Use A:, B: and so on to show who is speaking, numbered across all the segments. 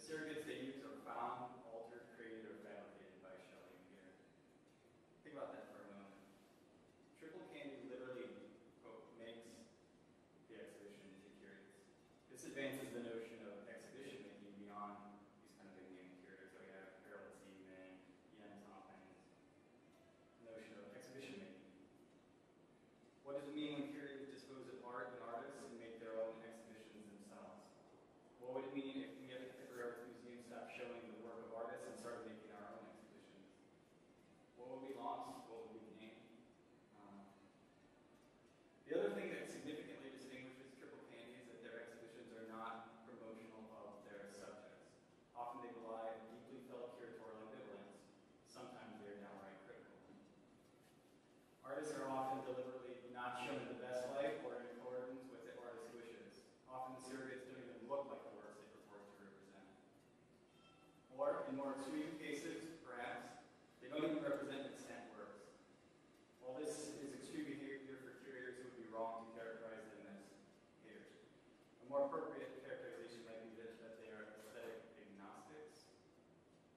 A: surrogates they use are found, altered, created, or fabricated by Shelley and Peter. Think about that for a moment. Triple Candie literally, quote, makes the exhibition into curates. This advances the notion of exhibition making beyond these kind of big name curators that we have, Harold Seaman, Jens Hoffman's notion of exhibition making. What does it mean when curators dispose of art and artists and make their own exhibitions themselves? What would it mean if we at the Contemporary Arts Museum stopped showing the work of artists and started making our own exhibitions? What would we lost? What would we gain? The other thing that significantly distinguishes Triple Candie is that their exhibitions are not promotional of their subjects. Often they belie a deeply felt curatorial ambivalence. Sometimes they are downright critical. Artists are often deliberately not shown in the best light or in accordance with the artist's wishes. Often the surrogates don't even look like the works they purport to represent. Or, in more extreme cases, perhaps, they don't even represent extant works. While this is extreme behavior for curators, it would be wrong to characterize them as haters. A more appropriate characterization might be that they are aesthetic agnostics.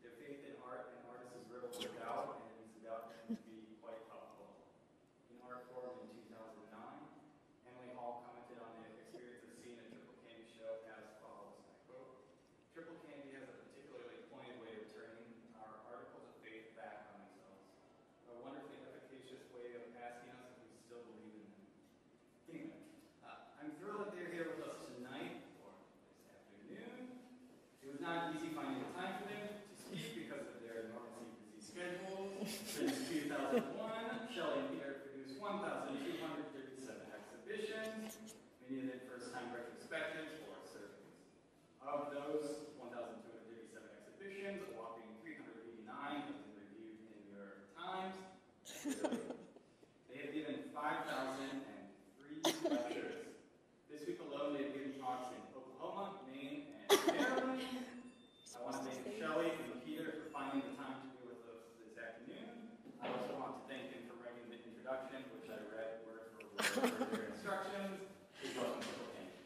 A: Their faith in art and artists is riddled with doubt, and its doubt can be quite palpable. In Art Forum in 2009, Emily Hall commented on the experience of seeing a Triple Candie show as follows, I quote, "Triple Candie has a particularly pointed way of turning our articles of faith back on themselves. A wonderfully efficacious way of asking us if we still believe in them." Anyway, I'm thrilled that they're here with us tonight, or this afternoon. It was not easy finding the time for them to speak because of their enormously busy schedules. Since 2001, Shelley and Peter produced 1,237 exhibitions, many of them first-time retrospectives or surveys. Of those 1,237 exhibitions, a whopping 389 have been reviewed in the New York Times. They have given 5,003 lectures. This week alone, they have given talks in Oklahoma, Maine, and Maryland. I want to thank Shelley and Peter for finding the time to be with us this afternoon. I also want to thank them for writing the introduction, which I read word for word for their instructions. Please welcome Triple Candie.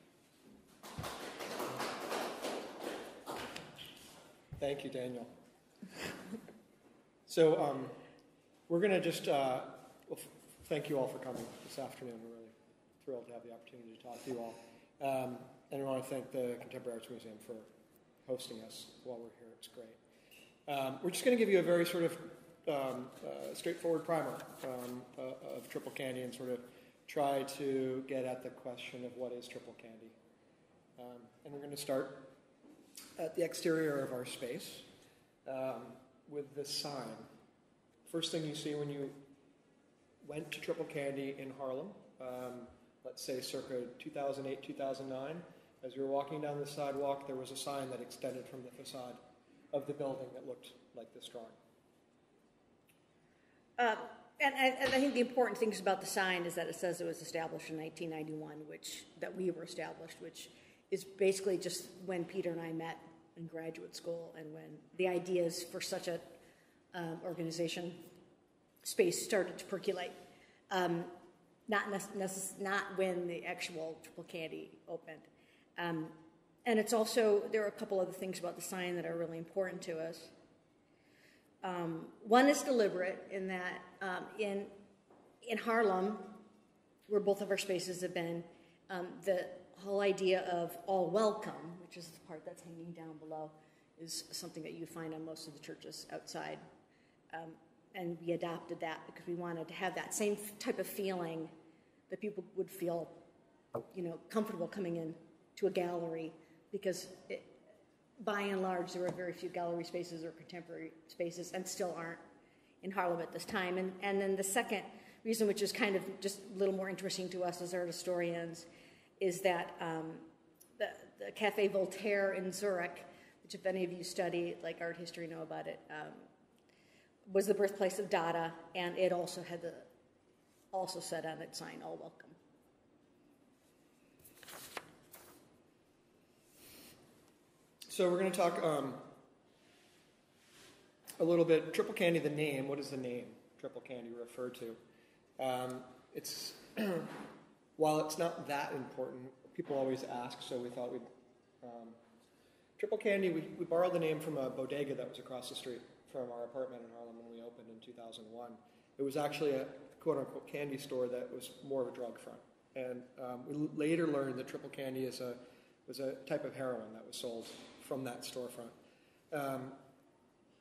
B: Thank you, Daniel. So we're going to just thank you all for coming this afternoon. We're really thrilled to have the opportunity to talk to you all. And we want to thank the Contemporary Arts Museum for hosting us while we're here. It's great. We're just going to give you a very sort of straightforward primer of Triple Candie and sort of try to get at the question of what is Triple Candie. And we're going to start at the exterior of our space with this sign. First thing you see when you went to Triple Candie in Harlem, let's say circa 2008, 2009, as you were walking down the sidewalk, there was a sign that extended from the facade of the building that looked like this drawing.
C: And I think the important things about the sign is that it says it was established in 1991, that we were established, which is basically just when Peter and I met in graduate school and when the ideas for such a organization space started to percolate. Not when the actual Triple Candie opened. And it's also, there are a couple other things about the sign that are really important to us. One is deliberate in that in Harlem, where both of our spaces have been, the whole idea of all welcome, which is the part that's hanging down below, is something that you find on most of the churches outside. And we adopted that because we wanted to have that same type of feeling that people would feel, comfortable coming in to a gallery, because by and large, there were very few gallery spaces or contemporary spaces, and still aren't in Harlem at this time. And then the second reason, which is kind of just a little more interesting to us as art historians, is that the Café Voltaire in Zurich, which if any of you study like art history know about it, was the birthplace of Dada, and it also had also said on its sign, "All welcome."
B: So we're going to talk a little bit, Triple Candie, the name. What does the name Triple Candie refer to? It's while it's not that important, people always ask, so we thought we'd Triple Candie, we borrowed the name from a bodega that was across the street from our apartment in Harlem when we opened in 2001. It was actually a quote-unquote candy store that was more of a drug front. And we later learned that Triple Candie was a type of heroin that was sold from that storefront.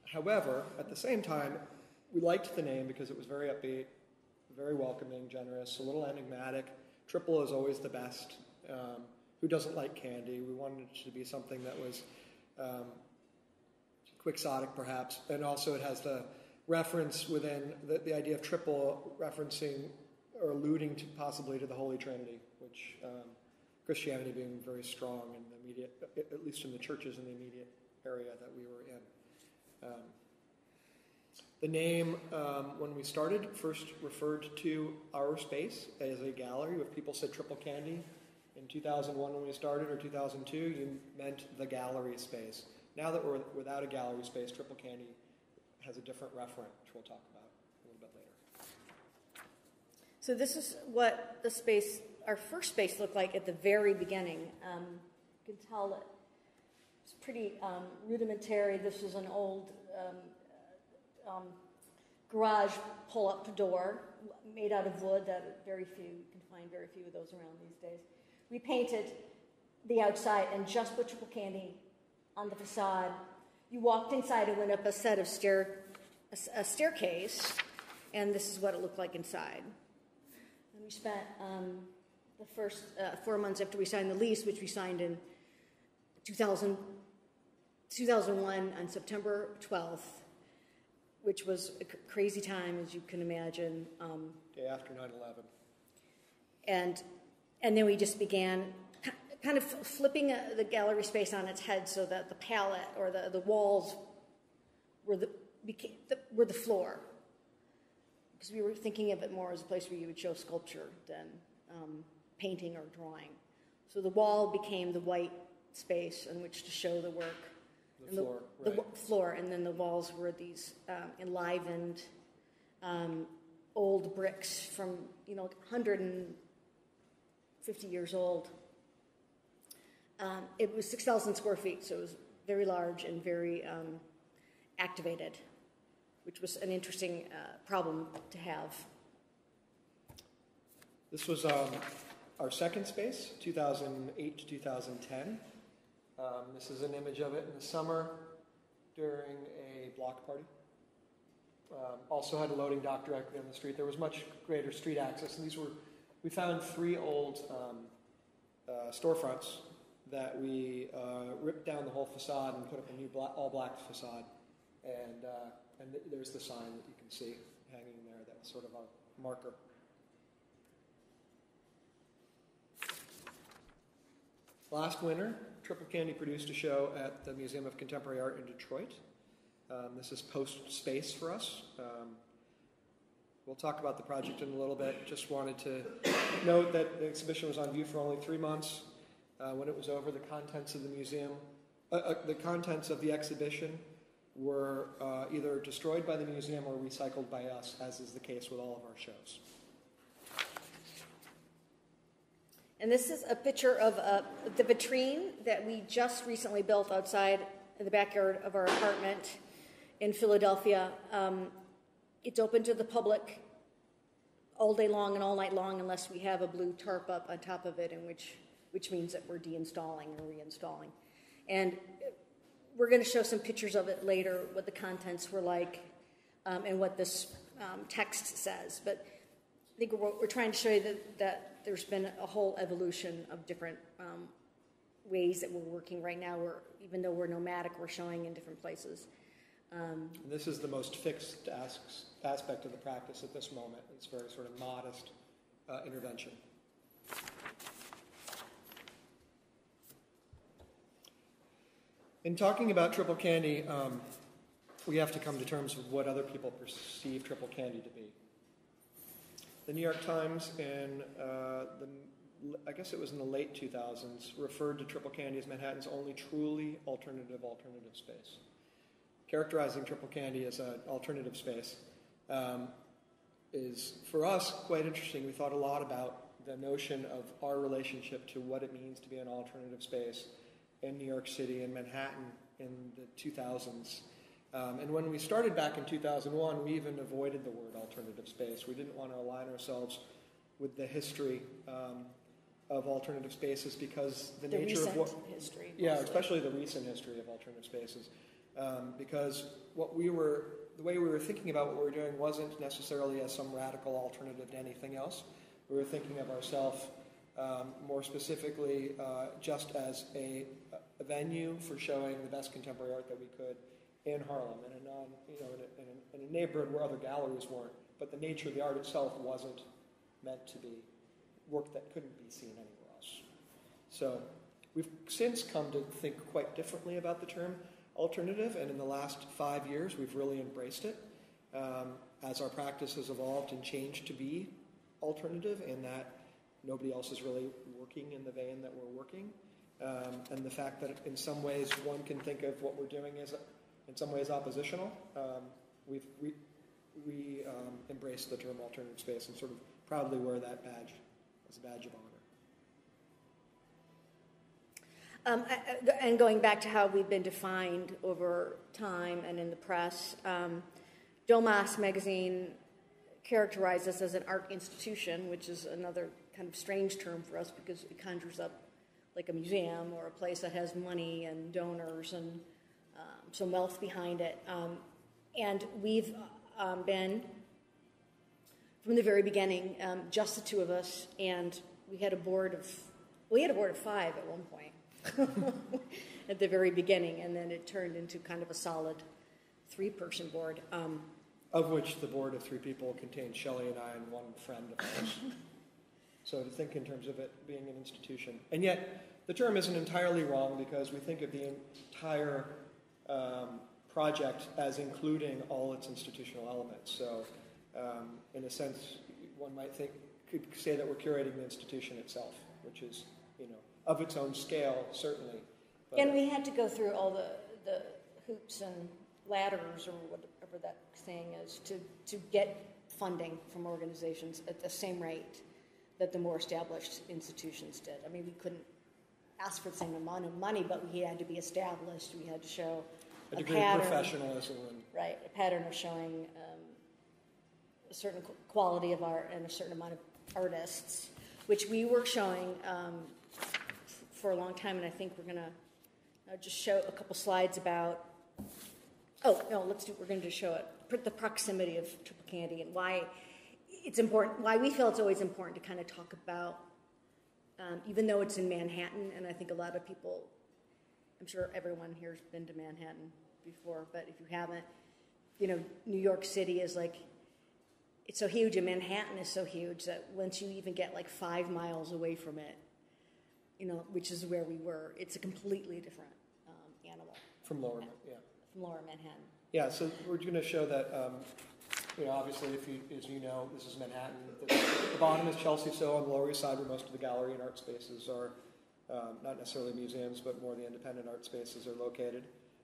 B: However, at the same time, we liked the name because it was very upbeat, very welcoming, generous, a little enigmatic. Triple is always the best. Who doesn't like candy? We wanted it to be something that was quixotic, perhaps, and also it has the reference within the idea of triple, referencing or alluding to possibly to the Holy Trinity, which Christianity being very strong in the immediate, at least in the churches in the immediate area that we were in. The name, when we started, first referred to our space as a gallery. If people said Triple Candie in 2001 when we started, or 2002, you meant the gallery space. Now that we're without a gallery space, Triple Candie has a different referent, which we'll talk about a little bit later.
C: So this is what the space, our first space, looked like at the very beginning. You can tell that it's pretty rudimentary. This is an old garage pull-up door made out of wood that you can find very few of those around these days. We painted the outside and just put Triple Candie on the facade. You walked inside and went up a set of a staircase, and this is what it looked like inside. And we spent the first 4 months after we signed the lease, which we signed in 2001 on September 12th, which was a crazy time, as you can imagine.
B: Day after 9/11.
C: And then we just began kind of flipping the gallery space on its head so that the palette or the walls were the floor. Because we were thinking of it more as a place where you would show sculpture than painting or drawing. So the wall became the white space in which to show the work. The floor, and then the walls were these enlivened old bricks from 150 years old. It was 6,000 square feet, so it was very large and very activated, which was an interesting problem to have.
B: This was our second space, 2008 to 2010. This is an image of it in the summer during a block party. Also had a loading dock directly on the street. There was much greater street access, and we found 3 old storefronts that we ripped down the whole facade and put up a new all-black facade. And there's the sign that you can see hanging there. That's sort of a marker. Last winter, Triple Candie produced a show at the Museum of Contemporary Art in Detroit. This is post-space for us. We'll talk about the project in a little bit. Just wanted to note that the exhibition was on view for only 3 months. When it was over, the contents of the museum, the contents of the exhibition were either destroyed by the museum or recycled by us, as is the case with all of our shows.
C: And this is a picture of the vitrine that we just recently built outside in the backyard of our apartment in Philadelphia. It's open to the public all day long and all night long unless we have a blue tarp up on top of it, which means that we're deinstalling or reinstalling. And we're going to show some pictures of it later, what the contents were like, and what this text says. But I think we're trying to show you that there's been a whole evolution of different ways that we're working right now. Even though we're nomadic, we're showing in different places.
B: This is the most fixed aspect of the practice at this moment. It's very sort of modest intervention. In talking about Triple Candie, we have to come to terms with what other people perceive Triple Candie to be. The New York Times I guess it was in the late 2000s, referred to Triple Candie as Manhattan's only truly alternative space. Characterizing Triple Candie as an alternative space is, for us, quite interesting. We thought a lot about the notion of our relationship to what it means to be an alternative space in New York City and Manhattan in the 2000s. And when we started back in 2001, we even avoided the word alternative space. We didn't want to align ourselves with the history of alternative spaces because the nature of what
C: history,
B: yeah, especially the recent history of alternative spaces, because the way we were thinking about what we were doing wasn't necessarily as some radical alternative to anything else. We were thinking of ourselves more specifically just as a venue for showing the best contemporary art that we could in Harlem, in a neighborhood where other galleries weren't. But the nature of the art itself wasn't meant to be work that couldn't be seen anywhere else. So we've since come to think quite differently about the term alternative, and in the last 5 years, we've really embraced it as our practice has evolved and changed to be alternative, in that nobody else is really working in the vein that we're working. And the fact that in some ways one can think of what we're doing as in some ways oppositional, we embrace the term alternative space and sort of proudly wear that badge as a badge of honor.
C: And going back to how we've been defined over time and in the press, Domas magazine characterized us as an art institution, which is another kind of strange term for us because it conjures up like a museum or a place that has money and donors and some wealth behind it. And we've been, from the very beginning, just the two of us, and we had a board of 5 at one point. At the very beginning, and then it turned into kind of a solid 3-person board.
B: Of which the board of 3 people contained Shelley and I and one friend of ours. So to think in terms of it being an institution. And yet, the term isn't entirely wrong because we think of the entire project as including all its institutional elements. So in a sense, one could say that we're curating the institution itself, which is, of its own scale, certainly. But
C: and we had to go through all the hoops and ladders, or whatever that saying is, to get funding from organizations at the same rate that the more established institutions did. I mean, we couldn't ask for the same amount of money, but we had to be established. We had to show
B: a degree of professionalism.
C: Right, a pattern of showing a certain quality of art and a certain amount of artists, which we were showing for a long time, and I think we're going to just show a couple slides about. Oh no, we're going to just show it, the proximity of Triple Candie and why it's important. Why we feel it's always important to kind of talk about, even though it's in Manhattan, and I think a lot of people, I'm sure everyone here has been to Manhattan before, but if you haven't, New York City is like, it's so huge, and Manhattan is so huge that once you even get like 5 miles away from it, which is where we were, it's a completely different animal.
B: From Lower
C: Manhattan.
B: Yeah, so we're going to show that, obviously, as you know, this is Manhattan. The bottom is Chelsea, so on the Lower East Side, where most of the gallery and art spaces are, not necessarily museums, but more the independent art spaces are located.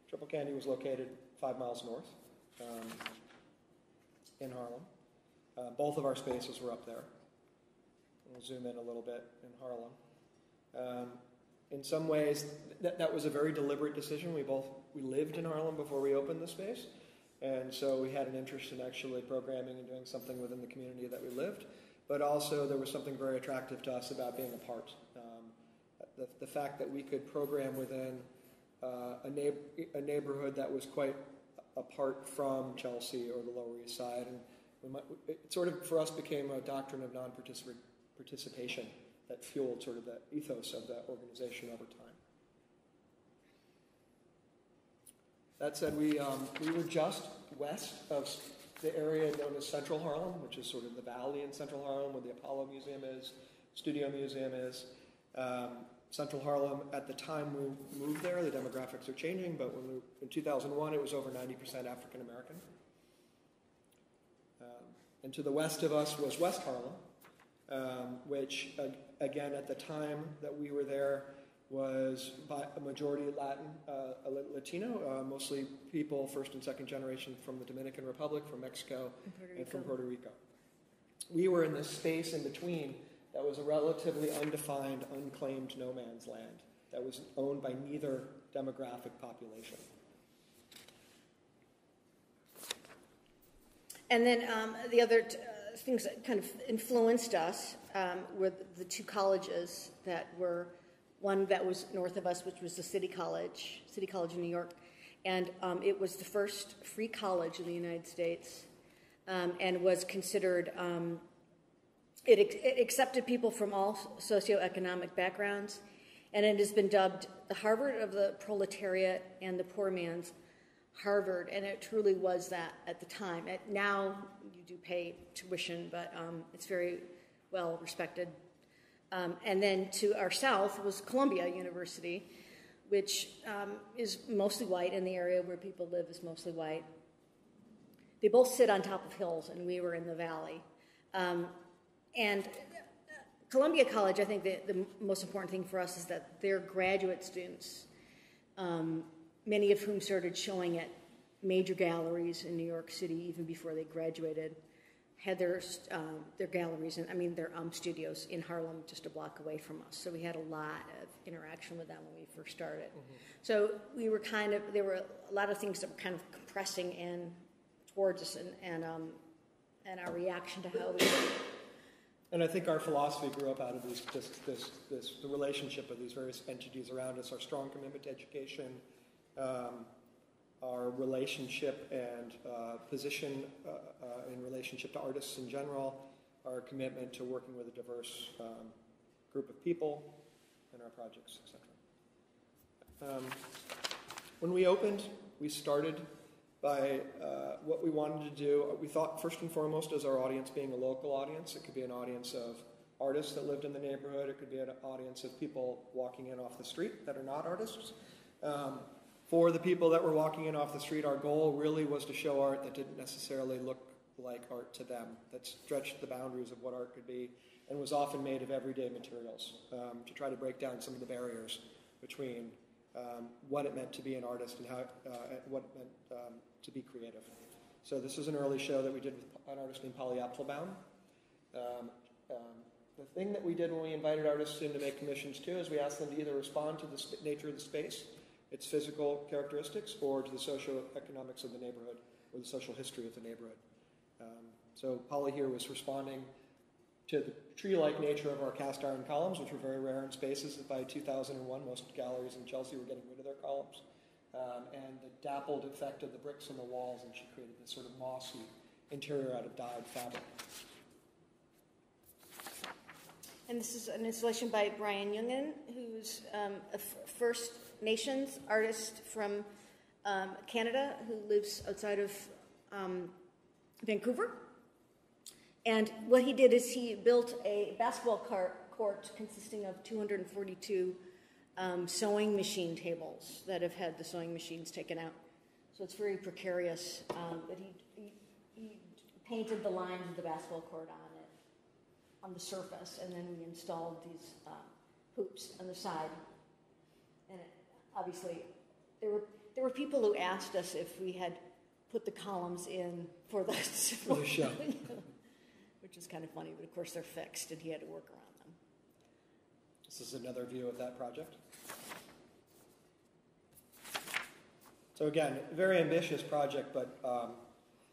B: Triple Candie was located 5 miles north in Harlem. Both of our spaces were up there. We'll zoom in a little bit in Harlem. In some ways, that was a very deliberate decision. We lived in Harlem before we opened the space, and so we had an interest in actually programming and doing something within the community that we lived. But also, there was something very attractive to us about being apart. The fact that we could program within a neighborhood that was quite apart from Chelsea or the Lower East Side, and it sort of, for us, became a doctrine of non-participation that fueled sort of the ethos of that organization over time. That said, we were just west of the area known as Central Harlem, which is sort of the valley in Central Harlem where the Apollo Museum is, Studio Museum is. Central Harlem, at the time we moved there, the demographics are changing, but in 2001 it was over 90% African American. And to the west of us was West Harlem, which, again, at the time that we were there, was by a majority Latin, Latino, mostly people first and second generation from the Dominican Republic, from Mexico, and from Puerto Rico. We were in this space in between that was a relatively undefined, unclaimed no man's land. that was owned by neither demographic population.
C: And then the other things that kind of influenced us were the two colleges that were, one that was north of us, which was the City College in New York, and it was the first free college in the United States, and was considered, it accepted people from all socioeconomic backgrounds, and it has been dubbed the Harvard of the proletariat and the poor man's Harvard, and it truly was that at the time. Now you do pay tuition, but it's very well respected. And then to our south was Columbia University, which is mostly white, and the area where people live is mostly white. They both sit on top of hills, and we were in the valley. And Columbia College, I think the most important thing for us is that their graduate students, many of whom started showing at major galleries in New York City even before they graduated, had their galleries, and their studios in Harlem, just a block away from us. So we had a lot of interaction with them when we first started. Mm-hmm. So we were there were a lot of things that were kind of compressing in towards us, and our reaction to how we did.
B: And I think our philosophy grew up out of the relationship of these various entities around us, our strong commitment to education, our relationship and position in relationship to artists in general, our commitment to working with a diverse group of people in our projects, etc. When we opened, we started by what we wanted to do. We thought first and foremost as our audience being a local audience. It could be an audience of artists that lived in the neighborhood. It could be an audience of people walking in off the street that are not artists. For the people that were walking in off the street, our goal really was to show art that didn't necessarily look like art to them, that stretched the boundaries of what art could be, and was often made of everyday materials, to try to break down some of the barriers between what it meant to be an artist and what it meant to be creative. So this is an early show that we did with an artist named Polly Applebaum. The thing that we did when we invited artists in to make commissions too is we asked them to either respond to the nature of the space, its physical characteristics, or to the socioeconomics of the neighborhood, or the social history of the neighborhood. So Polly here was responding to the tree-like nature of our cast iron columns, which were very rare in spaces. By 2001, most galleries in Chelsea were getting rid of their columns. And the dappled effect of the bricks on the walls, and she created this sort of mossy interior out of dyed fabric.
C: And this is an installation by Brian Jungen, who's a First Nations artist from Canada who lives outside of Vancouver. And what he did is he built a basketball court consisting of 242 sewing machine tables that have had the sewing machines taken out. So it's very precarious. But he painted the lines of the basketball court on the surface, and then we installed these hoops on the side. And obviously, there were people who asked us if we had put the columns in for the
B: show.
C: Which is kind of funny, but of course they're fixed, and he had to work around them.
B: This is another view of that project. So again, very ambitious project, but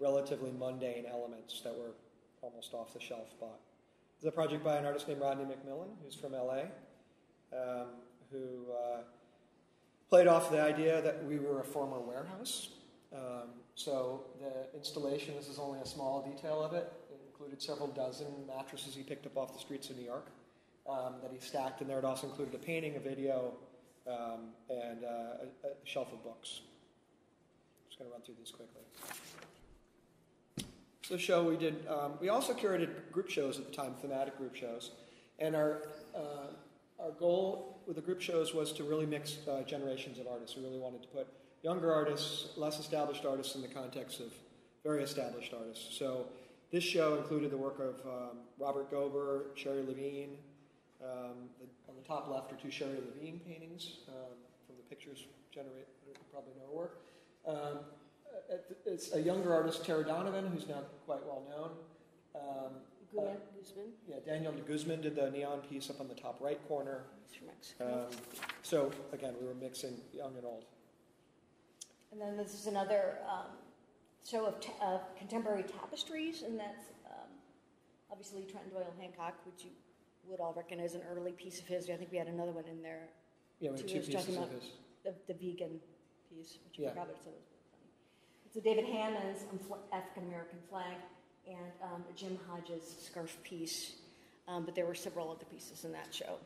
B: relatively mundane elements that were almost off the shelf bought. This is a project by an artist named Rodney McMillan, who's from LA, who played off the idea that we were a former warehouse. So the installation, this is only a small detail of it, included several dozen mattresses he picked up off the streets of New York that he stacked in there. It also included a painting, a video, and a shelf of books. I'm just going to run through these quickly. So the show we did, we also curated group shows at the time, thematic group shows. And our goal with the group shows was to really mix generations of artists. We really wanted to put younger artists, less established artists in the context of very established artists. So this show included the work of Robert Gober, Sherry Levine. On the top left are two Sherry Levine paintings from the pictures generated. You probably know her work. It's a younger artist, Tara Donovan, who's now quite well known.
C: Guzman.
B: Yeah, Daniel de Guzman did the neon piece up on the top right corner.
C: He's from Mexico.
B: So again, we were mixing young and old.
C: And then this is another show of contemporary tapestries, and that's obviously Trenton Doyle Hancock, which you would all recognize, an early piece of his. I think we had another one in there.
B: Yeah, we had two pieces of his.
C: The vegan piece, which you
B: Yeah.
C: forgot, but it's always funny. It's a David Hammond's African American flag and a Jim Hodges scarf piece, but there were several other pieces in that show.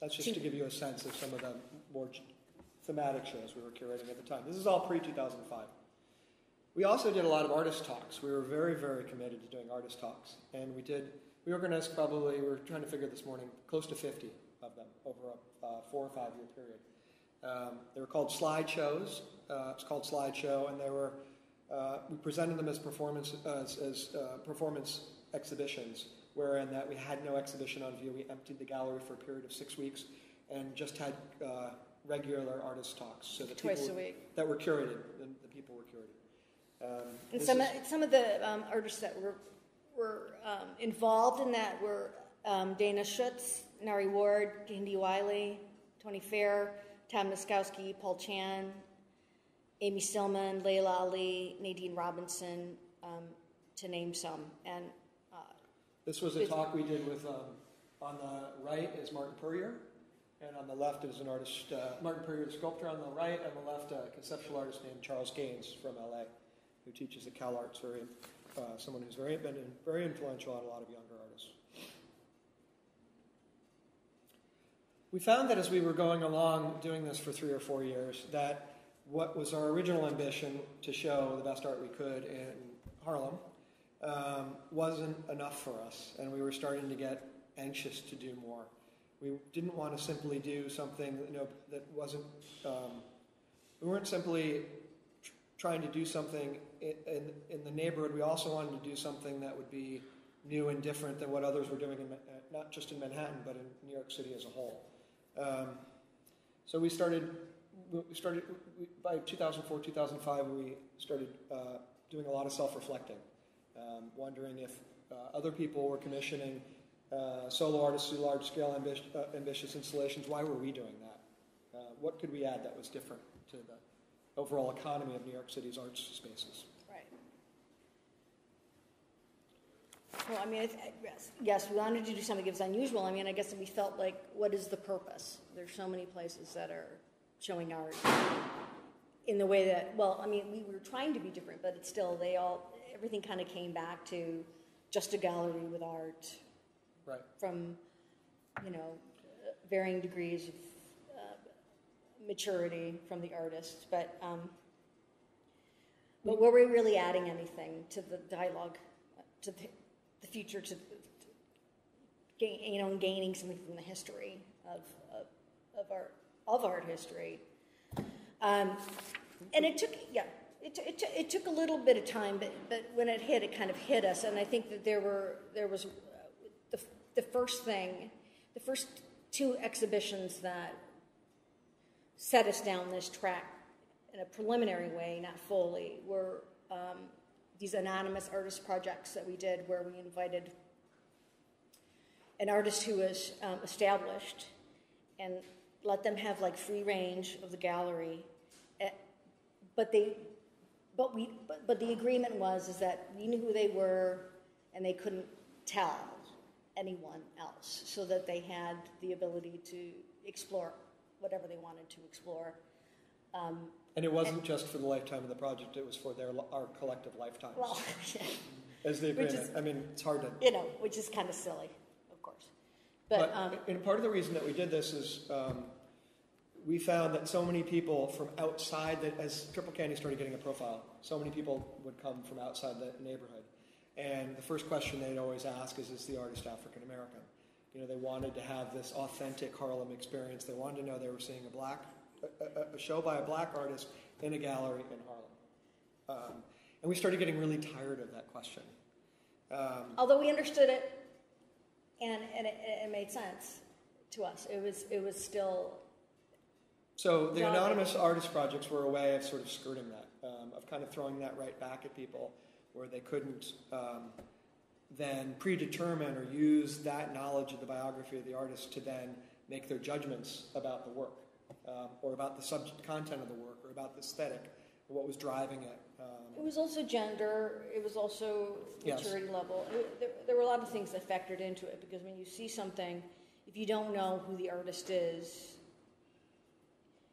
B: That's just to give you a sense of some of the more thematic shows we were curating at the time. This is all pre-2005. We also did a lot of artist talks. We were very, very committed to doing artist talks, and we organized probably, we were trying to figure this morning, close to 50 of them over a 4 or 5 year period. They were called slideshows. It's called Slideshow, and they were we presented them as performance exhibitions, wherein that we had no exhibition on view. We emptied the gallery for a period of 6 weeks and just had regular artist talks. So that
C: Twice a week.
B: That were curated, the people were curated.
C: And some of the artists that were involved in that were Dana Schutz, Nari Ward, Candie Wiley, Tony Fair, Tom Niskowski, Paul Chan, Amy Stillman, Layla Ali, Nadine Robinson, to name some. And
B: this was a talk we did with, on the right is Martin Puryear, and on the left is an artist, Martin Puryear, the sculptor on the right, on the left, a conceptual artist named Charles Gaines from LA, who teaches at CalArts, someone who's been very influential on a lot of younger artists. We found that as we were going along doing this for 3 or 4 years, that what was our original ambition to show the best art we could in Harlem wasn't enough for us, and we were starting to get anxious to do more. We didn't want to simply do something that wasn't. We weren't simply trying to do something in the neighborhood. We also wanted to do something that would be new and different than what others were doing, not just in Manhattan, but in New York City as a whole. So we started by 2004, 2005, we started doing a lot of self-reflecting, wondering if other people were commissioning solo artists to large-scale ambitious installations. Why were we doing that? What could we add that was different to the overall economy of New York City's arts spaces?
C: Right. Well, I mean, yes, we wanted to do something that was unusual. I mean, I guess we felt like, what is the purpose? There's so many places that are showing art in the way that, well, I mean, we were trying to be different, but it's still, everything kind of came back to just a gallery with art.
B: Right.
C: From, varying degrees of maturity from the artists. But were we really adding anything to the dialogue, to the future, to gaining something from the history of art history? And it took, it took a little bit of time, but when it hit, it kind of hit us. And I think that there was the first 2 exhibitions that set us down this track in a preliminary way, not fully, were these anonymous artist projects that we did, where we invited an artist who was established and let them have like free range of the gallery. But the agreement is that we knew who they were, and they couldn't tell anyone else, so that they had the ability to explore whatever they wanted to explore.
B: And it wasn't just for the lifetime of the project; it was for our collective lifetimes.
C: Well, yeah.
B: As the agreement. I mean, it's hard to
C: which is kind of silly, of course.
B: But and part of the reason that we did this is we found that so many people from outside, that as Triple Candie started getting a profile, so many people would come from outside the neighborhood. And the first question they'd always ask is the artist African American? They wanted to have this authentic Harlem experience. They wanted to know they were seeing a show by a black artist in a gallery in Harlem. And we started getting really tired of that question.
C: Although we understood it, and it made sense to us. It was still.
B: So the anonymous artist projects were a way of sort of skirting that, of kind of throwing that right back at people, where they couldn't then predetermine or use that knowledge of the biography of the artist to then make their judgments about the work, or about the subject content of the work, or about the aesthetic, or what was driving it.
C: It was also gender. It was also
B: Yes.
C: maturity level. There were a lot of things that factored into it, because when you see something, if you don't know who the artist is,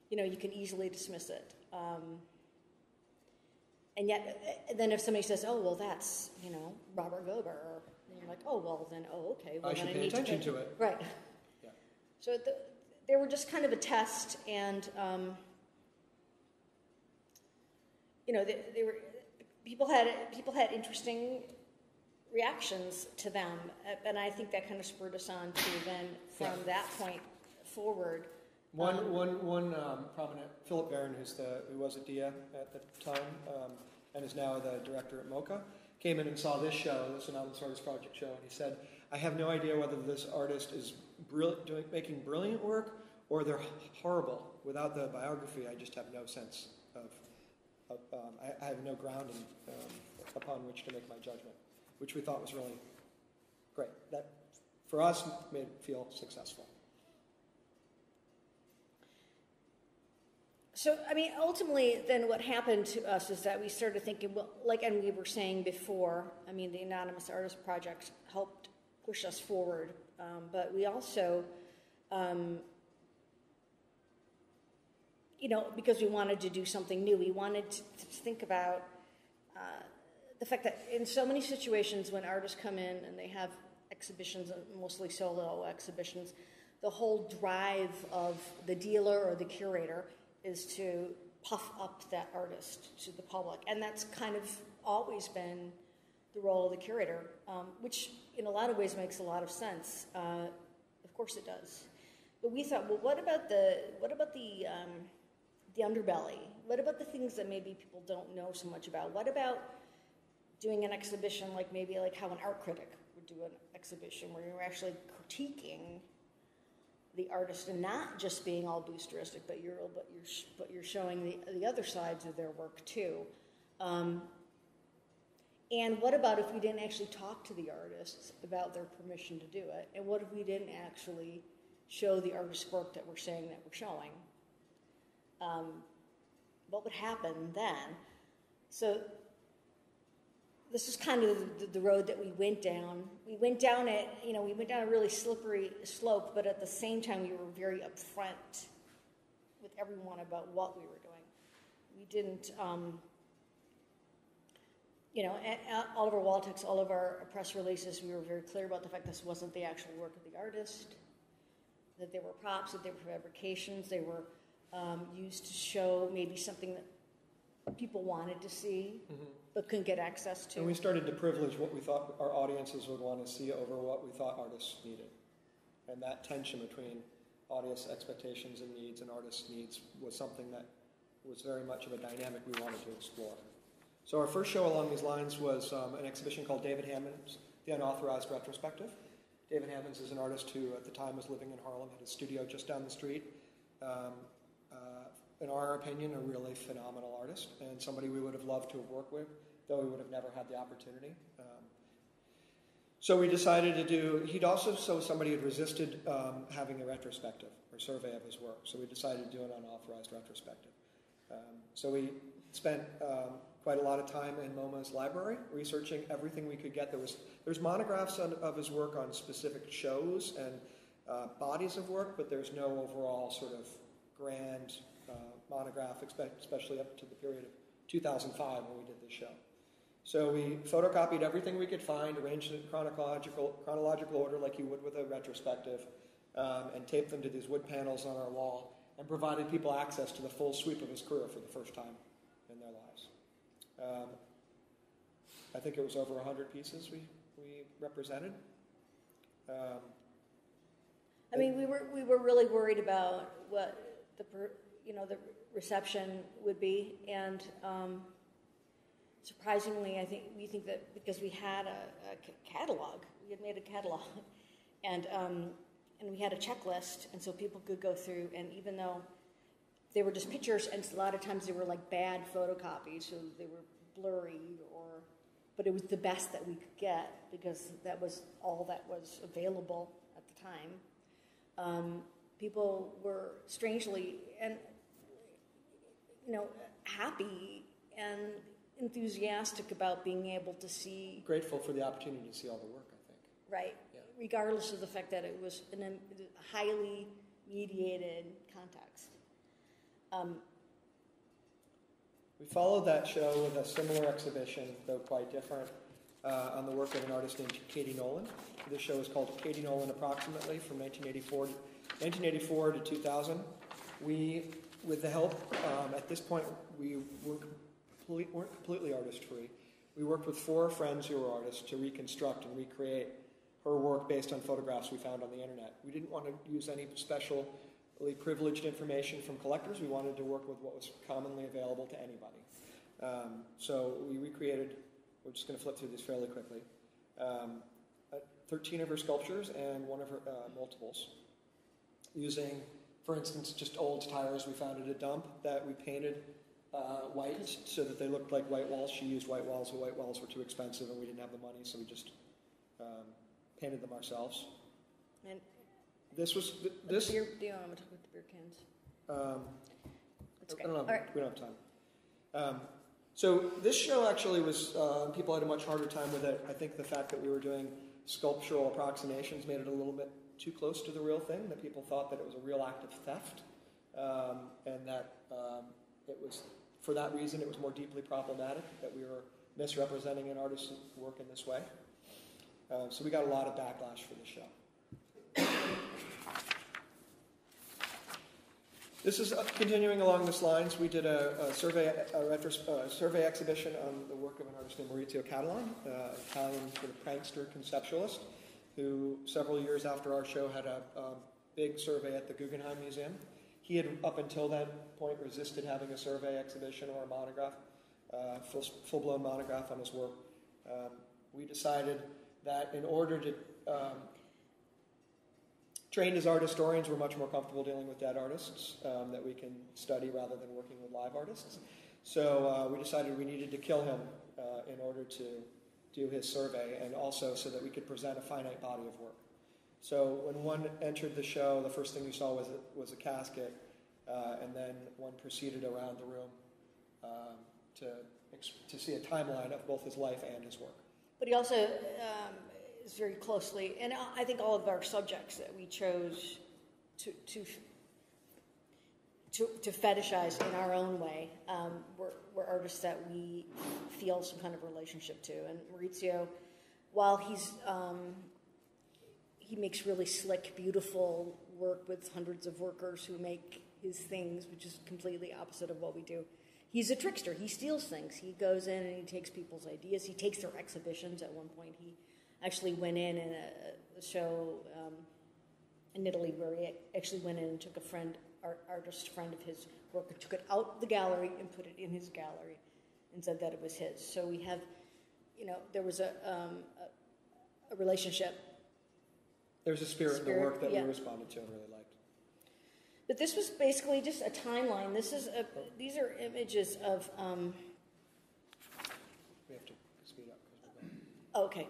C: you can easily dismiss it. And yet, then if somebody says, "Oh, well, that's Robert Gober," and you're like, "Oh, well, then okay, well,
B: I
C: then
B: should
C: I
B: pay
C: need
B: attention
C: to
B: to it."
C: Right.
B: Yeah.
C: So they were just kind of a test, and they were people had interesting reactions to them, and I think that kind of spurred us on to then from that point forward.
B: One prominent, Philip Barron, who was at DIA at the time, and is now the director at MoCA, came in and saw this show, this Anonymous Artist Project show, and he said, "I have no idea whether this artist is making brilliant work or they're horrible. Without the biography, I just have no sense of I have no grounding upon which to make my judgment," which we thought was really great. That, for us, made it feel successful.
C: So, ultimately, then what happened to us is that we started thinking, well, and we were saying before, the Anonymous Artist Project helped push us forward, but we also, because we wanted to do something new, we wanted to think about the fact that in so many situations when artists come in and they have exhibitions, mostly solo exhibitions, the whole drive of the dealer or the curator is to puff up that artist to the public. And that's kind of always been the role of the curator, which in a lot of ways makes a lot of sense. Of course it does. But we thought, well, what about the underbelly? What about the things that maybe people don't know so much about? What about doing an exhibition like how an art critic would do an exhibition, where you're actually critiquing the artist and not just being all boosteristic, but you're showing the other sides of their work too. And what about if we didn't actually talk to the artists about their permission to do it? And what if we didn't actually show the artist's work that we're saying that we're showing? What would happen then? So this is kind of the road that we went down. We went down a really slippery slope, but at the same time, we were very upfront with everyone about what we were doing. We didn't, all of our wall texts, all of our press releases, we were very clear about the fact this wasn't the actual work of the artist, that they were props, that they were fabrications, they were used to show maybe something that people wanted to see, but couldn't get access to.
B: And we started to privilege what we thought our audiences would want to see over what we thought artists needed. And that tension between audience expectations and needs and artists' needs was something that was very much of a dynamic we wanted to explore. So our first show along these lines was an exhibition called David Hammond's The Unauthorized Retrospective. David Hammonds is an artist who at the time was living in Harlem, had a studio just down the street. In our opinion, a really phenomenal artist and somebody we would have loved to have worked with, though we would have never had the opportunity. So we decided to do, somebody had resisted having a retrospective or survey of his work, so we decided to do an unauthorized retrospective. So we spent quite a lot of time in MoMA's library researching everything we could get. There's monographs of his work on specific shows and bodies of work, but there's no overall sort of grand monograph, especially up to the period of 2005 when we did this show. So we photocopied everything we could find, arranged it in chronological order like you would with a retrospective, and taped them to these wood panels on our wall, and provided people access to the full sweep of his career for the first time in their lives. I think it was over 100 pieces we represented.
C: We were really worried about what the reception would be, and surprisingly, we think that because we had a catalog, we had made a catalog, and we had a checklist, and so people could go through, and even though they were just pictures, and a lot of times they were like bad photocopies, so they were blurry or but it was the best that we could get because that was all that was available at the time. People were strangely and happy and enthusiastic about being able to see.
B: Grateful for the opportunity to see all the work, I think.
C: Right. Yeah. Regardless of the fact that it was in a highly mediated context.
B: We followed that show with a similar exhibition, though quite different, on the work of an artist named Candie Nolan. This show is called Candie Nolan Approximately from 1984 to 2000. We, with the help, at this point, we weren't completely artist-free. We worked with 4 friends who were artists to reconstruct and recreate her work based on photographs we found on the internet. We didn't want to use any specially privileged information from collectors. We wanted to work with what was commonly available to anybody. So we recreated, we're just going to flip through this fairly quickly, 13 of her sculptures and 1 of her multiples, using, for instance, just old tires we found at a dump that we painted white so that they looked like white walls. She used white walls, but white walls were too expensive and we didn't have the money, so we just painted them ourselves.
C: And
B: this was
C: this. Do you want to talk about the beer cans? That's okay.
B: I don't know.
C: All right.
B: We don't have time. So this show actually was, people had a much harder time with it. I think the fact that we were doing sculptural approximations made it a little bit too close to the real thing, that people thought that it was a real act of theft, and that it was, for that reason, it was more deeply problematic that we were misrepresenting an artist's work in this way. So we got a lot of backlash for the show. This is continuing along this lines. We did a survey exhibition on the work of an artist named Maurizio Cattelan, Italian sort of prankster conceptualist, who several years after our show had a big survey at the Guggenheim Museum. He had, up until that point, resisted having a survey exhibition or a monograph, full-blown monograph on his work. We decided that in order to trained as art historians, we're much more comfortable dealing with dead artists that we can study rather than working with live artists. So we decided we needed to kill him in order to do his survey, and also so that we could present a finite body of work. So when one entered the show, the first thing you saw was a casket, and then one proceeded around the room to see a timeline of both his life and his work.
C: But he also is very closely, and I think all of our subjects that we chose to fetishize in our own way were artists that we feel some kind of relationship to. And Maurizio, while he makes really slick, beautiful work with hundreds of workers who make his things, which is completely opposite of what we do. He's a trickster. He steals things. He goes in and he takes people's ideas. He takes their exhibitions. At one point, he actually went in a show in Italy where he actually went in and took artist friend of his work and took it out the gallery and put it in his gallery and said that it was his. So we have, there was a relationship.
B: There's a spirit in the work that we responded to and really liked.
C: But this was basically just a timeline. These are images of.
B: We have to speed up because we're going.
C: Okay.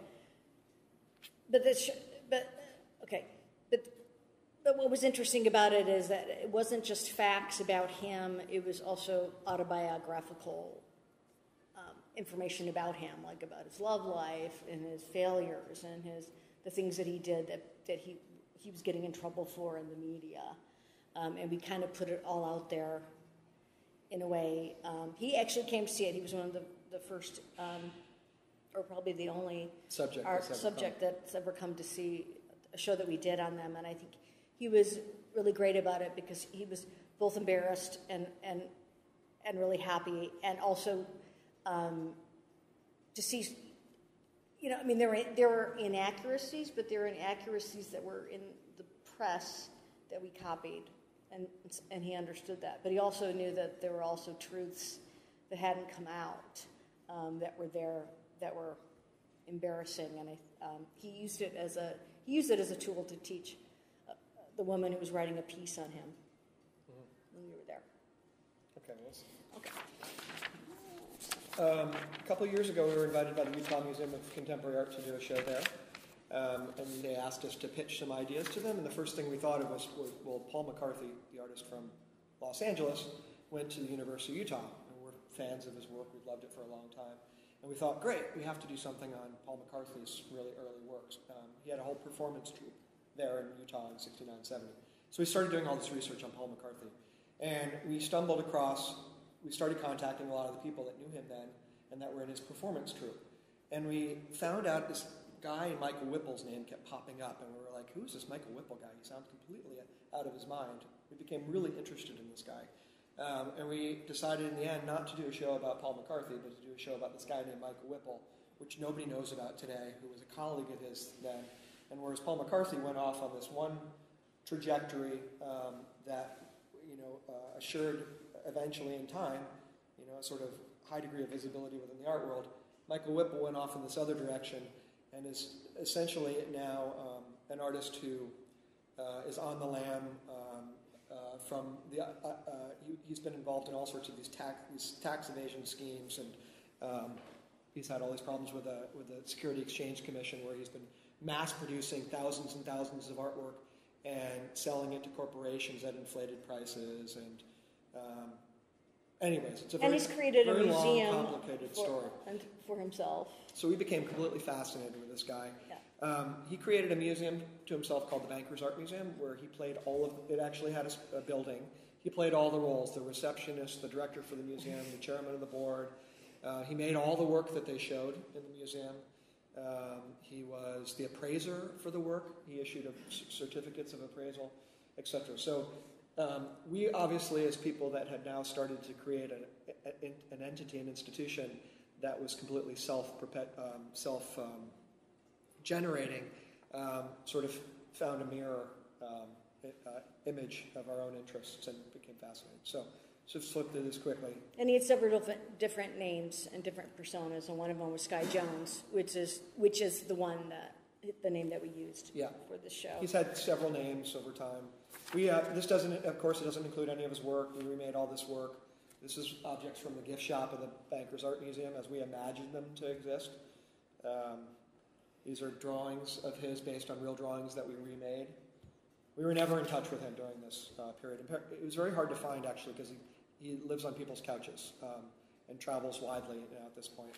C: But what was interesting about it is that it wasn't just facts about him. It was also autobiographical information about him, like about his love life and his failures and the things that he did that he was getting in trouble for in the media. And we kind of put it all out there in a way. He actually came to see it. He was one of the first, or probably the only
B: subject
C: that's ever come to see a show that we did on them. And I think he was really great about it because he was both embarrassed and really happy, and also to see, there were inaccuracies, but there were inaccuracies that were in the press that we copied. And he understood that. But he also knew that there were also truths that hadn't come out that were there that were embarrassing. And he used it as a tool to teach the woman who was writing a piece on him when we were there.
B: Okay. Yes.
C: Okay.
B: A couple of years ago, we were invited by the Utah Museum of Contemporary Art to do a show there. And they asked us to pitch some ideas to them. And the first thing we thought of was, well, Paul McCarthy, the artist from Los Angeles, went to the University of Utah. And we're fans of his work. We've loved it for a long time. And we thought, great, we have to do something on Paul McCarthy's really early works. He had a whole performance troupe there in Utah in 69, 70. So we started doing all this research on Paul McCarthy. And we started contacting a lot of the people that knew him then and that were in his performance troupe. And we found out this guy, Michael Whipple's name kept popping up. And we were like, who's this Michael Whipple guy? He sounds completely out of his mind. We became really interested in this guy. And we decided in the end not to do a show about Paul McCarthy, but to do a show about this guy named Michael Whipple, which nobody knows about today, who was a colleague of his then. And whereas Paul McCarthy went off on this one trajectory that assured eventually in time, a sort of high degree of visibility within the art world, Michael Whipple went off in this other direction and is essentially now an artist who is on the lam from the. He's been involved in all sorts of these tax evasion schemes, and he's had all these problems with the Security Exchange Commission, where he's been mass producing thousands and thousands of artwork and selling it to corporations at inflated prices. And anyways, it's a very,
C: and he's created
B: very
C: a museum
B: long, complicated story
C: for himself.
B: So we became completely fascinated with this guy.
C: Yeah.
B: He created a museum to himself called the Bankers Art Museum, where he played all of it. Actually had a building. He played all the roles: the receptionist, the director for the museum, the chairman of the board. He made all the work that they showed in the museum. He was the appraiser for the work. He issued certificates of appraisal, etc. So we obviously, as people that had now started to create an entity, an institution that was completely self-generating, sort of found a mirror image of our own interests and became fascinated. So just flip through this quickly.
C: And he had several different names and different personas, and one of them was Sky Jones, which is the name that we used for this show.
B: He's had several names over time. This doesn't, of course, it doesn't include any of his work. We remade all this work. This is objects from the gift shop of the Bankers Art Museum as we imagined them to exist. These are drawings of his based on real drawings that we remade. We were never in touch with him during this period. It was very hard to find, actually, because he lives on people's couches and travels widely at this point.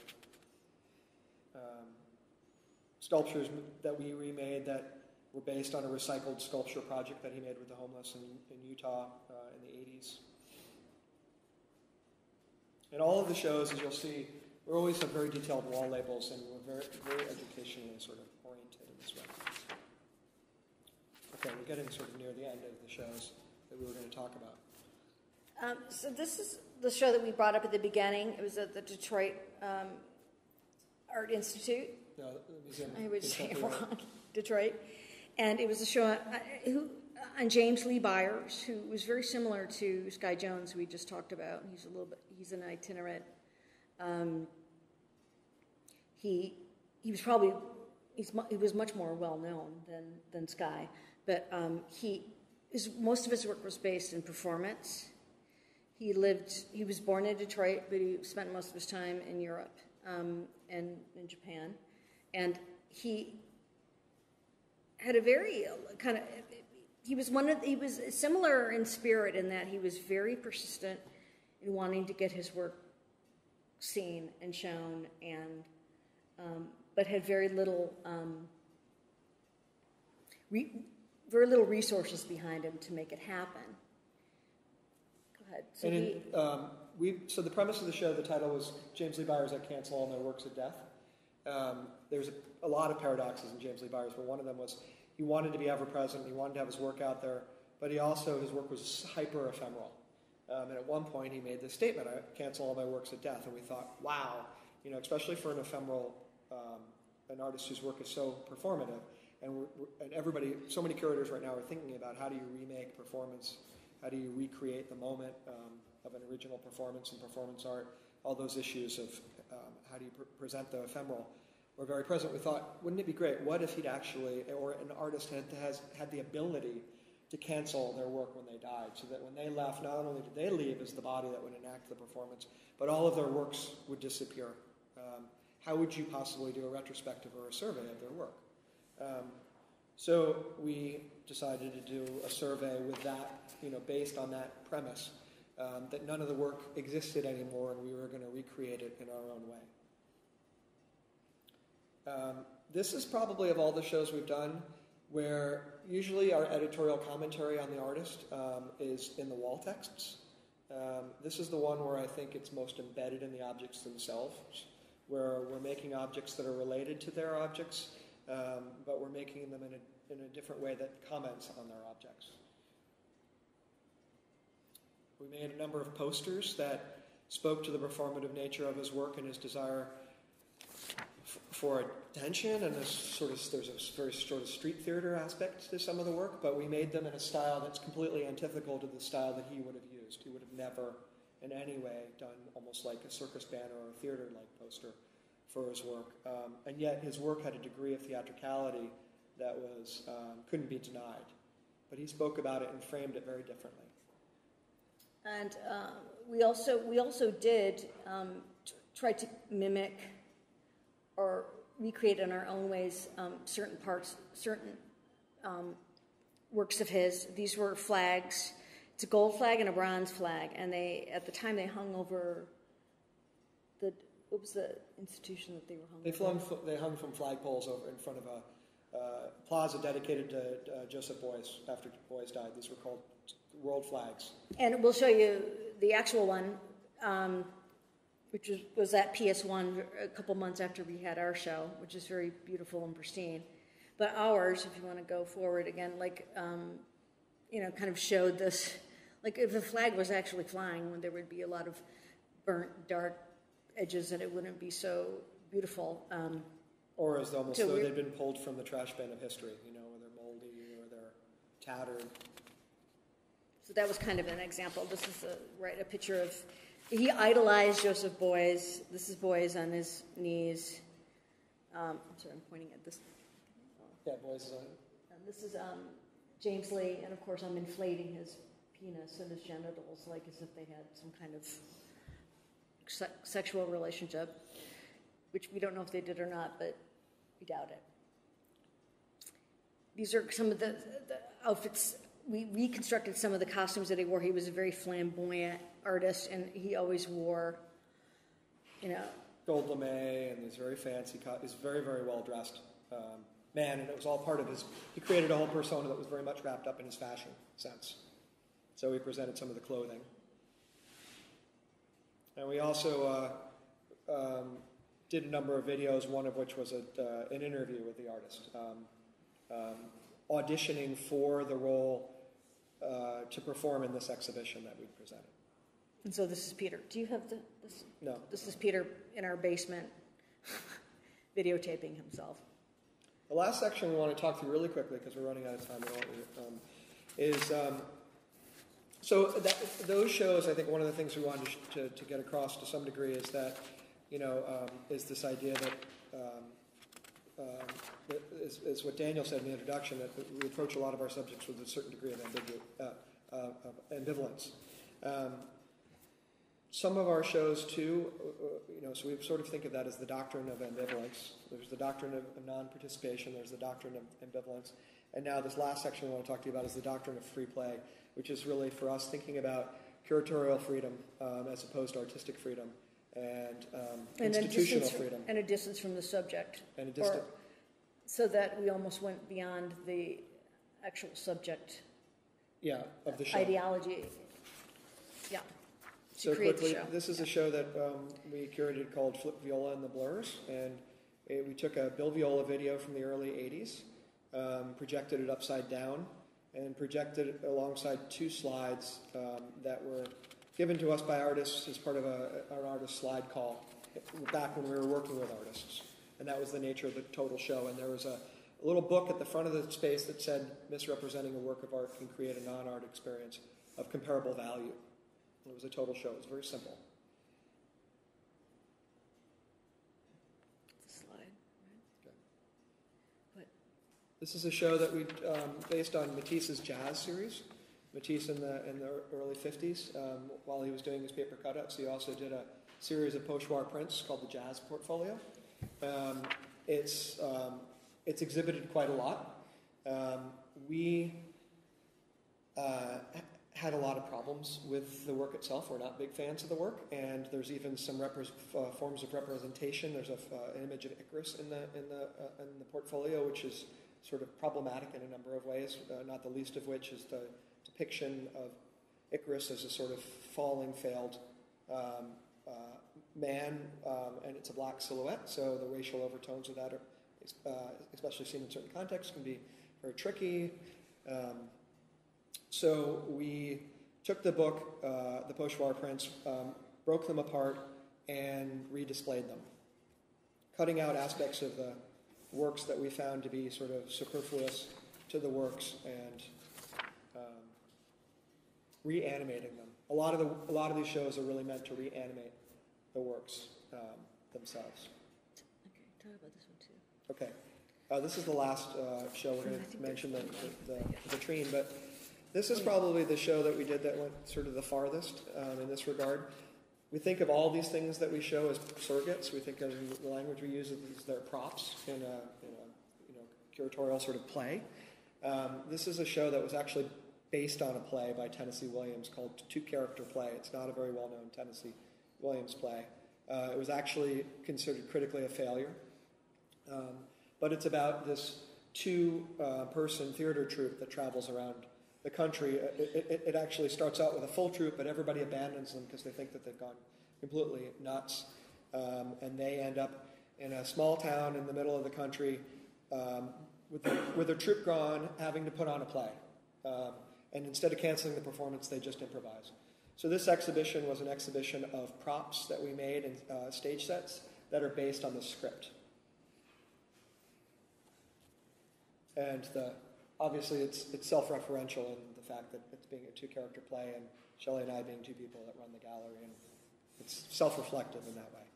B: Sculptures that we remade that were based on a recycled sculpture project that he made with the homeless in Utah in the 80s. And all of the shows, as you'll see, we always have very detailed wall labels, and we're very, very educationally sort of oriented in this way. Okay, we're getting sort of near the end of the shows that we were going to talk about.
C: So this is the show that we brought up at the beginning. It was at the Detroit Art Institute.
B: No, the museum.
C: I would say it wrong. Detroit. And it was a show on James Lee Byers, who was very similar to Sky Jones, who we just talked about. He's an itinerant. He was much more well known than Sky, but most of his work was based in performance. He was born in Detroit, but he spent most of his time in Europe and in Japan, and he had a very kind of. He was similar in spirit in that he was very persistent in wanting to get his work seen and shown, and but had very little resources behind him to make it happen. Go ahead.
B: So the premise of the show, the title was James Lee Byers, I Cancel All My Works at Death. There's a lot of paradoxes in James Lee Byers, but one of them was he wanted to be ever present, he wanted to have his work out there, but his work was hyper ephemeral. And at one point he made this statement, I cancel all my works at death. And we thought, wow, especially for an ephemeral, an artist whose work is so performative. And everybody, so many curators right now are thinking about how do you remake performance, how do you recreate the moment of an original performance and performance art, all those issues of how do you present the ephemeral were very present. We thought, wouldn't it be great? What if he'd actually, or an artist had the ability to cancel their work when they died, so that when they left, not only did they leave as the body that would enact the performance, but all of their works would disappear. How would you possibly do a retrospective or a survey of their work? So we decided to do a survey with that, based on that premise, that none of the work existed anymore, and we were going to recreate it in our own way. This is probably, of all the shows we've done, where usually our editorial commentary on the artist is in the wall texts. This is the one where I think it's most embedded in the objects themselves, where we're making objects that are related to their objects, but we're making them in a different way that comments on their objects. We made a number of posters that spoke to the performative nature of his work and his desire for attention, and there's a very sort of street theater aspect to some of the work, but we made them in a style that's completely antithetical to the style that he would have used. He would have never in any way done almost like a circus banner or a theater-like poster for his work. And yet his work had a degree of theatricality that was couldn't be denied. But he spoke about it and framed it very differently.
C: And we also did try to mimic or recreate in our own ways certain works of his. These were flags. It's a gold flag and a bronze flag, and at the time they hung over what was the institution that they were hung over?
B: They hung from flagpoles over in front of a plaza dedicated to Joseph Beuys after Beuys died. These were called world flags. And
C: we'll show you the actual one, which was at PS1 a couple months after we had our show, which is very beautiful and pristine. But ours, if you want to go forward again, kind of showed this, like if a flag was actually flying, when there would be a lot of burnt, dark edges, and it wouldn't be so beautiful.
B: Or as almost though they'd been pulled from the trash bin of history, where they're moldy or they're tattered.
C: So that was kind of an example. This is a picture of, he idolized Joseph Beuys. This is Beuys on his knees. I'm sorry, I'm pointing at this.
B: Yeah, Beuys is on it.
C: And this is James Lee, and of course I'm inflating his penis and his genitals like as if they had some kind of sexual relationship, which we don't know if they did or not, but we doubt it. These are some of the outfits. We reconstructed some of the costumes that he wore. He was a very flamboyant artist, and he always wore,
B: gold lame and these very fancy. He's very, very well dressed man, and it was all part of his. He created a whole persona that was very much wrapped up in his fashion sense. So he presented some of the clothing, and we also did a number of videos. One of which was an interview with the artist, auditioning for the role to perform in this exhibition that we presented.
C: And so this is Peter. Do you have this?
B: No.
C: This is Peter in our basement videotaping himself.
B: The last section we want to talk through really quickly, because we're running out of time, those shows, I think one of the things we wanted to get across to some degree is that, is this idea that is what Daniel said in the introduction, that we approach a lot of our subjects with a certain degree of ambivalence. Some of our shows, too, so we sort of think of that as the doctrine of ambivalence. There's the doctrine of non-participation, there's the doctrine of ambivalence, and now this last section I want to talk to you about is the doctrine of free play, which is really for us thinking about curatorial freedom as opposed to artistic freedom, and institutional freedom.
C: And a distance from the subject.
B: And a distance.
C: So that we almost went beyond the actual subject.
B: Yeah, of the show.
C: Ideology. Yeah.
B: So quickly, this is a show that we curated called Flip Viola and the Blurs, and we took a Bill Viola video from the early 80s, projected it upside down, and projected it alongside two slides that were given to us by artists as part of our artist slide call back when we were working with artists. And that was the nature of the total show. And there was a little book at the front of the space that said, misrepresenting a work of art can create a non-art experience of comparable value. It was a total show. It was very simple.
C: It's a slide, right?
B: Okay.
C: What?
B: This is a show that we based on Matisse's jazz series. Matisse in the early 50s, while he was doing his paper cutouts, he also did a series of pochoir prints called the Jazz Portfolio. It's exhibited quite a lot. We had a lot of problems with the work itself. We're not big fans of the work, and there's even some forms of representation. There's an image of Icarus in the portfolio, which is sort of problematic in a number of ways, not the least of which is the depiction of Icarus as a sort of falling, failed man, and it's a black silhouette, so the racial overtones of that are, especially seen in certain contexts, can be very tricky. So we took the book, the pochoir prints, broke them apart, and redisplayed them, cutting out aspects of the works that we found to be sort of superfluous to the works, and reanimating them. A lot of these shows are really meant to reanimate the works themselves.
C: Okay, talk about this one too.
B: Okay, this is the last show we're going to mention, the vitrine, but this is probably the show that we did that went sort of the farthest in this regard. We think of all these things that we show as surrogates. We think of the language we use as their props in a curatorial sort of play. This is a show that was actually based on a play by Tennessee Williams called Two-Character Play. It's not a very well-known Tennessee Williams play. It was actually considered critically a failure. But it's about this two-person theater troupe that travels around the country. It actually starts out with a full troupe, but everybody abandons them because they think that they've gone completely nuts. And they end up in a small town in the middle of the country with their troupe gone, having to put on a play. And instead of canceling the performance, they just improvise. So this exhibition was an exhibition of props that we made and stage sets that are based on the script. And obviously it's self-referential in the fact that it's being a two-character play and Shelley and I being two people that run the gallery, and it's self-reflective in that way.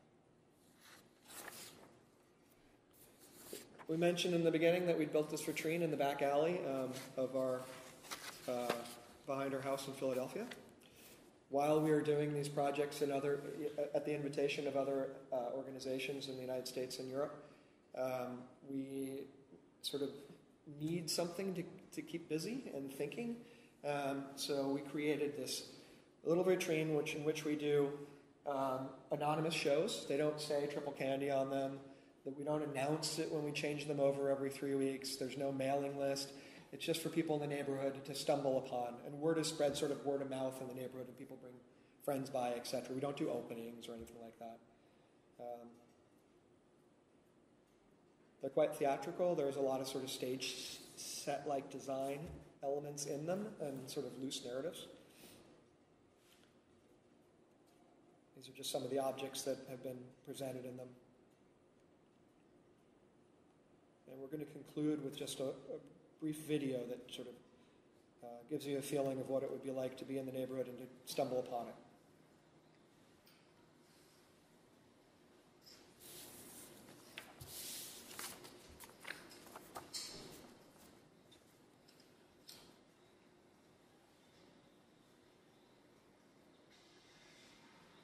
B: We mentioned in the beginning that we built this vitrine in the back alley of our behind our house in Philadelphia. While we were doing these projects at the invitation of other organizations in the United States and Europe, we sort of need something to keep busy and thinking. So we created this little vitrine in which we do anonymous shows. They don't say Triple Candie on them. That we don't announce it when we change them over every 3 weeks. There's no mailing list. It's just for people in the neighborhood to stumble upon. And word is spread sort of word of mouth in the neighborhood, and people bring friends by, etc. We don't do openings or anything like that. They're quite theatrical. There's a lot of sort of stage set-like design elements in them and sort of loose narratives. These are just some of the objects that have been presented in them. And we're going to conclude with just a brief video that sort of gives you a feeling of what it would be like to be in the neighborhood and to stumble upon it.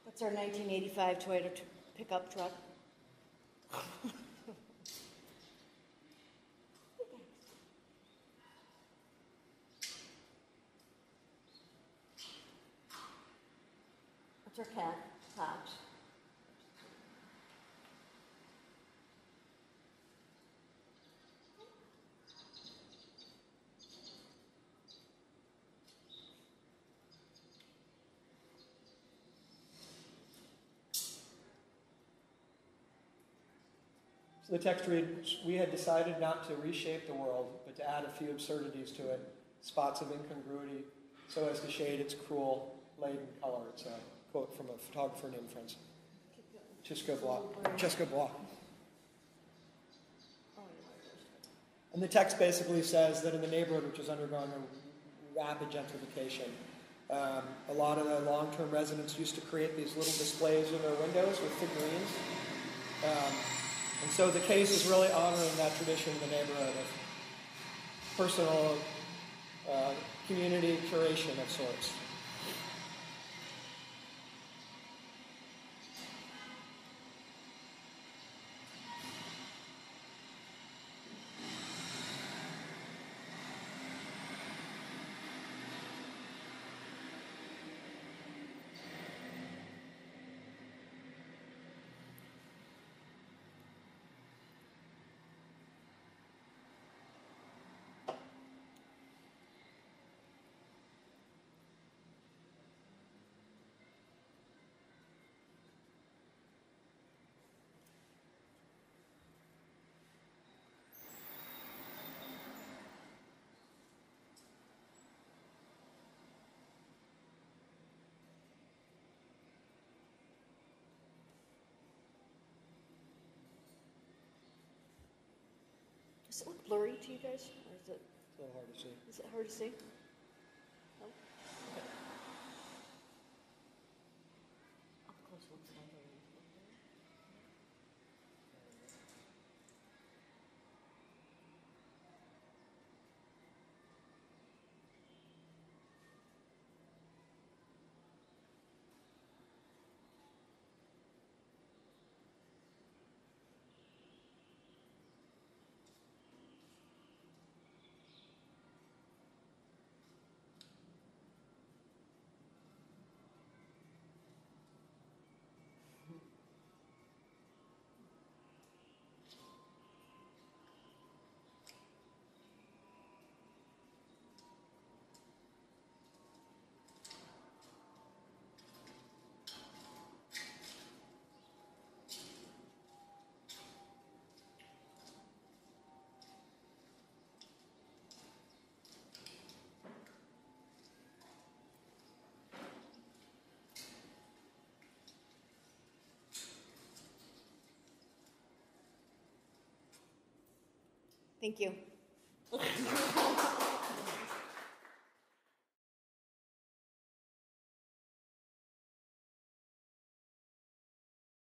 C: That's our 1985 Toyota pickup truck. That's our cat, Pops.
B: So the text reads, we had decided not to reshape the world, but to add a few absurdities to it, spots of incongruity, so as to shade its cruel, laden color. It's a quote from a photographer named Francisco Bois. And the text basically says that in the neighborhood, which is undergoing a rapid gentrification, a lot of the long-term residents used to create these little displays in their windows with figurines. And so the case is really honoring that tradition in the neighborhood personal community curation of sorts.
C: Does it look blurry to you guys? Or is it,
B: It's a little hard to see.
C: is it hard to see? No? Up close looks like blurry. Thank you.